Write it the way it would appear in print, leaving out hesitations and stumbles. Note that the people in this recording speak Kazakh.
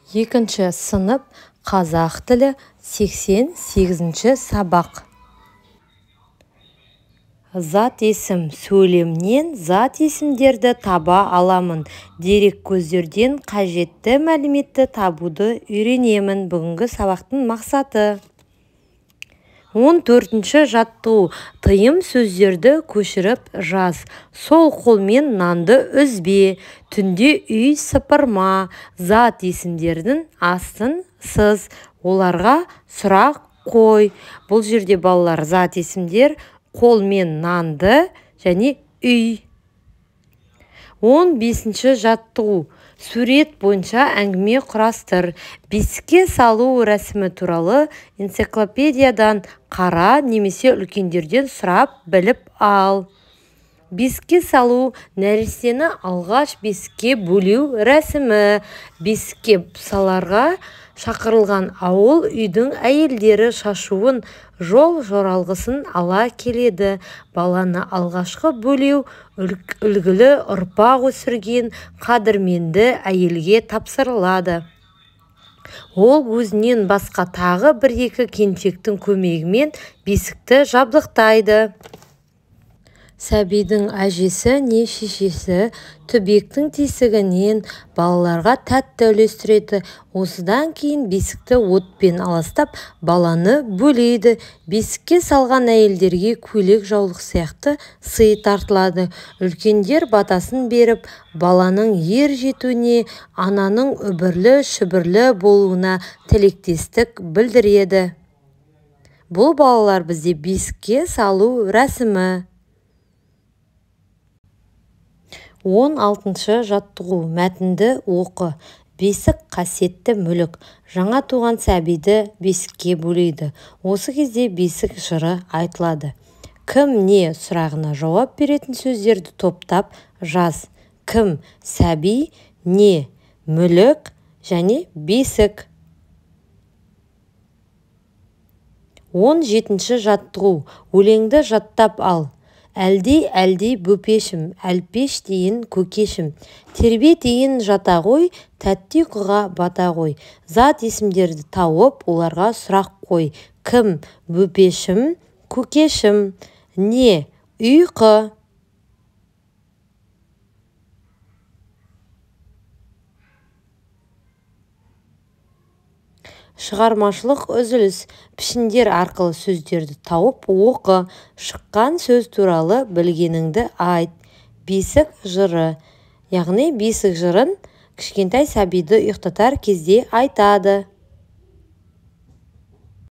Екінші сынып қазақ тілі 88-ші сабақ. Зат есім сөйлемнен зат есімдерді таба аламын. Дерек көздерден қажетті мәліметті табуды үйренемін. Бүгінгі сабақтың мақсаты. 14-ші жаттығу. Тыйым сөздерді көшіріп жаз. Сол қолмен нанды үзбе. Түнде үй сыпырма. Зат есімдердің астын сыз. Оларға сұрақ қой. Бұл жерде балалар зат есімдер қолмен нанды және үй. 15-ші жаттығу. Сурет бойынша әңгіме құрастыр. Бесікке салу рәсімі туралы энциклопедиядан қара немесе үлкендерден сұрап біліп ал. Бесікке салу нәрестені алғаш бесікке бөлеу рәсімі. Бесікке саларға шақырылған ауыл үйдің әйелдері шашуын, жол жоралғысын ала келеді. Баланы алғашқы бөлеу үлгілі ұрпақ өсірген қадірменді әйелге тапсырылады. Ол өзінен басқа тағы бір-екі келіншектің көмегімен бесікті жабдықтайды. Сәбидің әжесі не шешесі түбектің тесігінен балаларға тәтті үлестіреді. Осыдан кейін бесікті отпен аластап баланы бөлейді. Бесікке салған әйелдерге көйлек жаулық сияқты сый тартылады. Үлкендер батасын беріп, баланың ер жетуіне, ананың үбірлі-шүбірлі болуына тілектестік білдіреді. Бұл балалар бізде бесікке салу рәсімі. 16-шы жаттығу. Мәтінді оқы. Бесік қасиетті мүлік. Жаңа туған сәбиді бесікке бөлейді. Осы кезде бесік жыры айтылады. Кім не сұрағына жауап беретін сөздерді топтап жаз. Кім сәби, не мүлік және бесік. 17-ші жаттығу. Өлеңді жаттап ал. Әлдей бөпешім, әлпеш дейін көкешім. Тербе дейін жата ғой, тәтті ұйқыға бата ғой. Зат есімдерді тауып, оларға сұрақ қой. Кім бөпешім, көкешім, не ұйқы. Шығармашылық үзіліс. Пішіндер арқылы сөздерді тауып оқы. Шыққан сөз туралы білгеніңді айт. Бесік жыры. Яғни бесік жырын кішкентай сәбиді ұйықтатар кезде айтады.